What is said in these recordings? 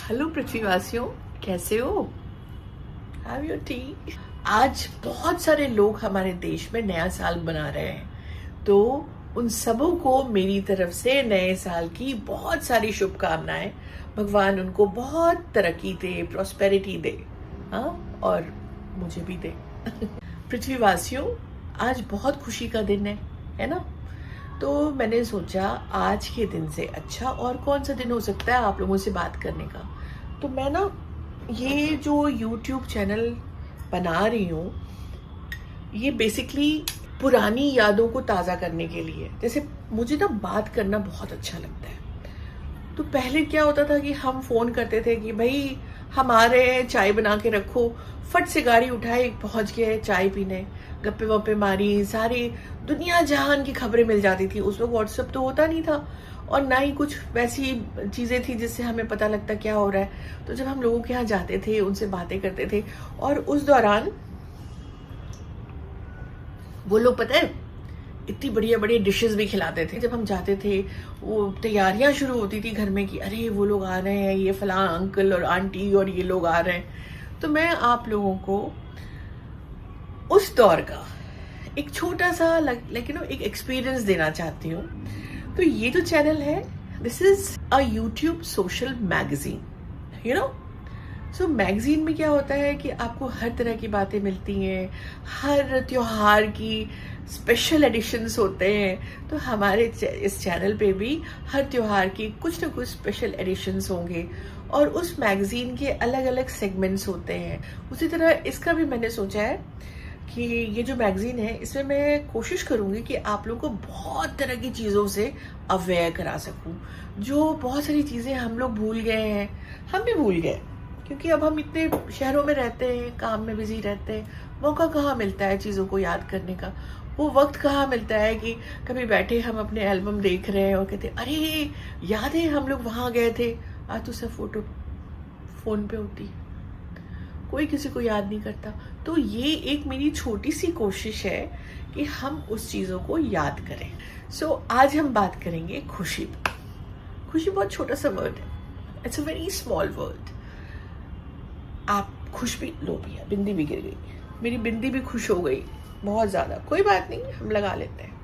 Hello पृथ्वीवासियों, कैसे हो? Have your T. आज बहुत सारे लोग हमारे देश में नया साल मना रहे हैं, तो उन सबों को मेरी तरफ से नए साल की बहुत सारी शुभकामनाएं। भगवान उनको बहुत तरक्की दे, प्रॉस्पेरिटी दे, हाँ, और मुझे भी दे। पृथ्वीवासियों, आज बहुत खुशी का दिन है ना? तो मैंने सोचा आज के दिन से अच्छा और कौन सा दिन हो सकता है आप लोगों से बात करने का। तो मैं ना ये जो YouTube चैनल बना रही हूँ, ये बेसिकली पुरानी यादों को ताज़ा करने के लिए। जैसे मुझे ना बात करना बहुत अच्छा लगता है। तो पहले क्या होता था कि हम फ़ोन करते थे कि भाई हम आ रहे हैं, चाय बना के रखो, फट से गाड़ी उठाई, पहुंच गए चाय पीने, गप्पे वप्पे मारी, सारी दुनिया जहान की खबरें मिल जाती थी। उस वक्त व्हाट्सएप तो होता नहीं था और ना ही कुछ वैसी चीज़ें थी जिससे हमें पता लगता क्या हो रहा है। तो जब हम लोगों के यहाँ जाते थे, उनसे बातें करते थे, और उस दौरान वो लोग पता है इतनी बढ़िया बढ़िया डिशेस भी खिलाते थे। जब हम जाते थे, वो तैयारियां शुरू होती थी घर में कि अरे वो लोग आ रहे हैं, ये फलां अंकल और आंटी और ये लोग आ रहे हैं। तो मैं आप लोगों को उस दौर का एक छोटा सा एक एक्सपीरियंस देना चाहती हूँ। तो ये जो चैनल है, this is a YouTube social magazine, you know. So magazine में क्या होता है कि आपको हर तरह की बातें मिलती हैं, हर त्योहार की स्पेशल एडिशंस होते हैं। तो हमारे इस चैनल पे भी हर त्योहार की कुछ ना कुछ स्पेशल एडिशंस होंगे और उस मैगजीन के अलग अलग सेगमेंट्स होते हैं। उसी तरह इसका भी मैंने सोचा है कि ये जो मैगजीन है, इसमें मैं कोशिश करूंगी कि आप लोग को बहुत तरह की चीज़ों से अवेयर करा सकूं। जो बहुत सारी चीज़ें हम लोग भूल गए हैं, हम भी भूल गए, क्योंकि अब हम इतने शहरों में रहते हैं, काम में बिजी रहते हैं, मौका कहाँ मिलता है चीज़ों को याद करने का। वो वक्त कहाँ मिलता है कि कभी बैठे हम अपने एल्बम देख रहे हैं और कहते अरे याद है हम लोग वहाँ गए थे। आज तो सब फोटो फोन पे होती, कोई किसी को याद नहीं करता। तो ये एक मेरी छोटी सी कोशिश है कि हम उस चीज़ों को याद करें। सो आज हम बात करेंगे खुशी पर। खुशी बहुत छोटा सा वर्ड है, it's a very small word. आप खुश भी, लो भैया बिंदी भी गिर गई, मेरी बिंदी भी खुश हो गई बहुत ज़्यादा, कोई बात नहीं, हम लगा लेते हैं।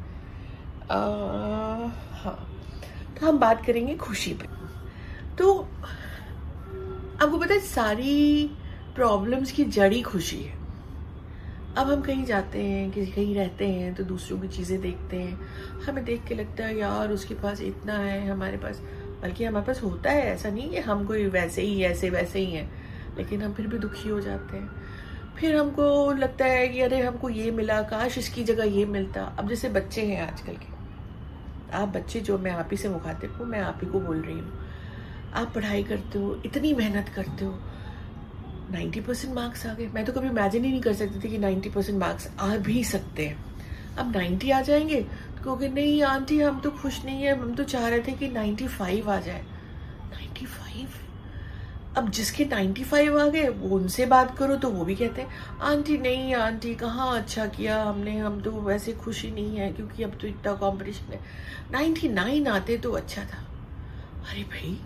हाँ, तो हम बात करेंगे खुशी पे। तो आपको पता है सारी प्रॉब्लम्स की जड़ी खुशी है। अब हम कहीं जाते हैं, किसी कहीं रहते हैं, तो दूसरों की चीज़ें देखते हैं, हमें देख के लगता है यार उसके पास इतना है, हमारे पास, बल्कि हमारे पास होता है, ऐसा नहीं कि हम कोई वैसे ही ऐसे वैसे ही हैं, लेकिन हम फिर भी दुखी हो जाते हैं। फिर हमको लगता है कि अरे हमको ये मिला, काश इसकी जगह ये मिलता। अब जैसे बच्चे हैं आजकल के, आप बच्चे जो, मैं आप ही से मुखातिब हूँ, मैं आप ही को बोल रही हूँ। आप पढ़ाई करते हो, इतनी मेहनत करते हो, 90% मार्क्स आ गए। मैं तो कभी इमेजिन ही नहीं कर सकती थी कि 90% मार्क्स आ भी सकते हैं। अब 90 आ जाएंगे तो कहोगे नहीं आंटी हम तो खुश नहीं है, हम तो चाह रहे थे कि 95 आ जाए। 95? अब जिसके 95 आ गए, वो उनसे बात करो तो वो भी कहते हैं आंटी नहीं आंटी कहाँ अच्छा किया हमने, हम तो वैसे खुश ही नहीं है क्योंकि अब तो इतना कॉम्पिटिशन है। 99 आते तो अच्छा था। अरे भाई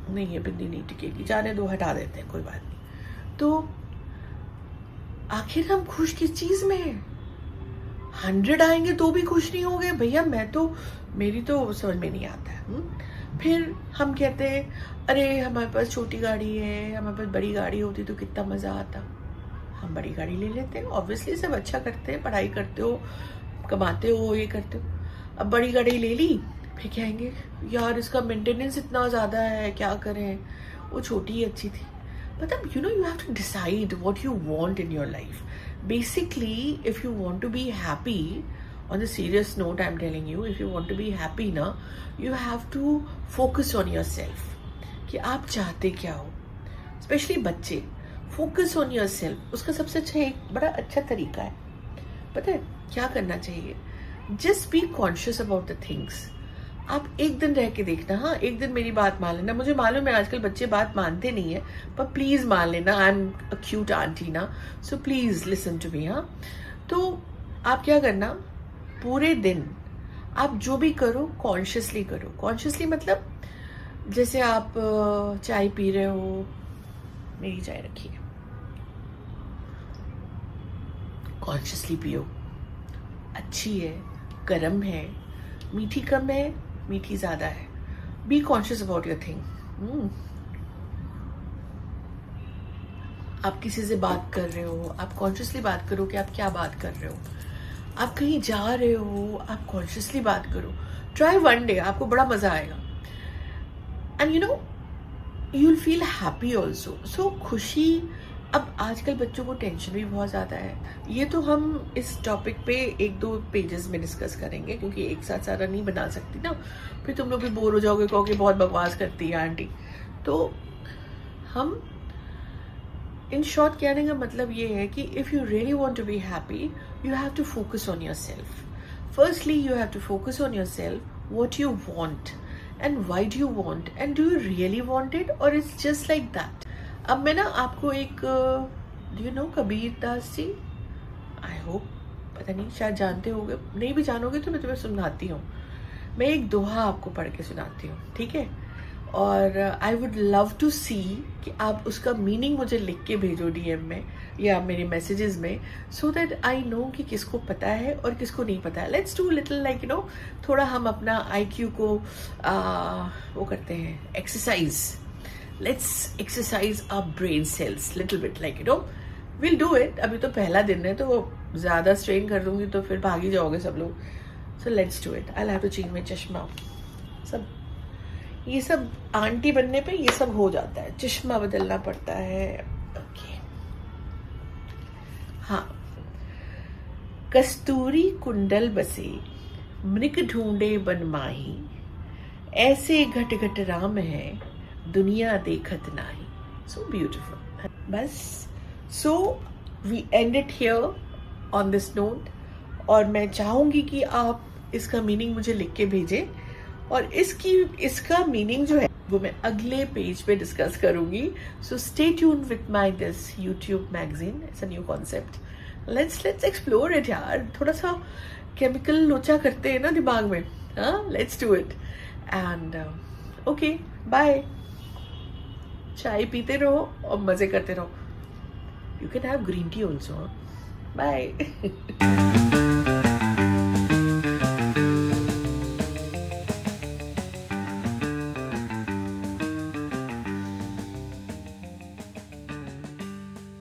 नहीं, ये बिंदी नहीं टिकेगी, जाने दो, हटा देते हैं, कोई बात नहीं। तो आखिर हम खुश किस चीज में हैं? 100 आएंगे तो भी खुश नहीं हो गए भैया, मैं तो, मेरी तो समझ में नहीं आता है। फिर हम कहते हैं अरे हमारे पास छोटी गाड़ी है, हमारे पास बड़ी गाड़ी होती तो कितना मजा आता। हम बड़ी गाड़ी ले लेते हैं, ऑब्वियसली सब अच्छा करते हैं, पढ़ाई करते हो, कमाते हो, ये करते हो। अब बड़ी गाड़ी ले ली, फिर कहेंगे यार इसका मेंटेनेंस इतना ज़्यादा है, क्या करें, वो छोटी ही अच्छी थी। मतलब you know, you have to decide what you want in your life. Basically if you want to be happy, on the serious note I'm telling you, if you want to be happy ना, you have to focus on yourself कि आप चाहते क्या हो। Specially बच्चे, focus on yourself, उसका सबसे अच्छा एक बड़ा अच्छा तरीका है, पता है क्या करना चाहिए? Just be conscious about the things. आप एक दिन रह के देखना, हाँ एक दिन मेरी बात मान लेना। मुझे मालूम है आजकल बच्चे बात मानते नहीं है, पर प्लीज मान लेना, I am a cute aunty ना, so please listen to me. हाँ, तो आप क्या करना, पूरे दिन आप जो भी करो कॉन्शियसली करो। कॉन्शियसली मतलब जैसे आप चाय पी रहे हो, मेरी चाय रखिए, कॉन्शियसली पियो, अच्छी है, गर्म है, मीठी कम है, मीठी ज्यादा है, be conscious about your thing. आप किसी से बात कर रहे हो, आप कॉन्शियसली बात करो कि आप क्या बात कर रहे हो। आप कहीं जा रहे हो, आप कॉन्शियसली बात करो। ट्राई वन डे, आपको बड़ा मजा आएगा। And you know, you will feel happy also. So खुशी, अब आजकल बच्चों को टेंशन भी बहुत ज़्यादा है। ये तो हम इस टॉपिक पे 1-2 पेजेस में डिस्कस करेंगे, क्योंकि एक साथ सारा नहीं बना सकती ना, फिर तुम लोग भी बोर हो जाओगे, कहोगे बहुत बकवास करती है आंटी। तो हम इन शॉर्ट कहने का मतलब ये है कि if you really want to be happy, you have to focus on your self. Firstly you have to focus on your self, what you want and why do you want, and do you really want it, और it's just like that. अब मैं ना आपको एक, do you know Kabir Das ji? I hope, पता नहीं, शायद जानते होगे, नहीं भी जानोगे तो मैं तुम्हें सुनाती हूँ। मैं एक दोहा आपको पढ़ के सुनाती हूँ, ठीक है? और आई वुड लव टू सी कि आप उसका मीनिंग मुझे लिख के भेजो डीएम में या मेरे मैसेजेस में, सो दैट आई नो कि किसको पता है और किसको नहीं पता है। Let's do little like you know, थोड़ा हम अपना आईक्यू को वो करते हैं, exercise. Let's exercise our brain cells little bit, like you know, will do it. अभी तो पहला दिन है, तो ज़्यादा स्ट्रेन कर दूंगी तो फिर भाग ही जाओगे सब लोग। So let's do it. I have to change my चश्मा। सब ये सब आंटी बनने पे ये सब हो जाता है, चश्मा बदलना पड़ता है। ओके, हाँ। कस्तूरी कुंडल बसे, मृग ढूंढे बन माही, ऐसे घट घट राम है, दुनिया देखत नाही। So beautiful. बस, so we end it here on this note. और मैं चाहूंगी कि आप इसका मीनिंग मुझे लिख के भेजें, और इसका मीनिंग जो है वो मैं अगले पेज पे डिस्कस करूंगी। So stay tuned with my this YouTube magazine. It's a new concept. Let's explore it यार। थोड़ा सा केमिकल लोचा करते हैं ना दिमाग में। हाँ, let's do it. And okay, bye. चाय पीते रहो और मजे करते रहो। You can have green tea also. Bye.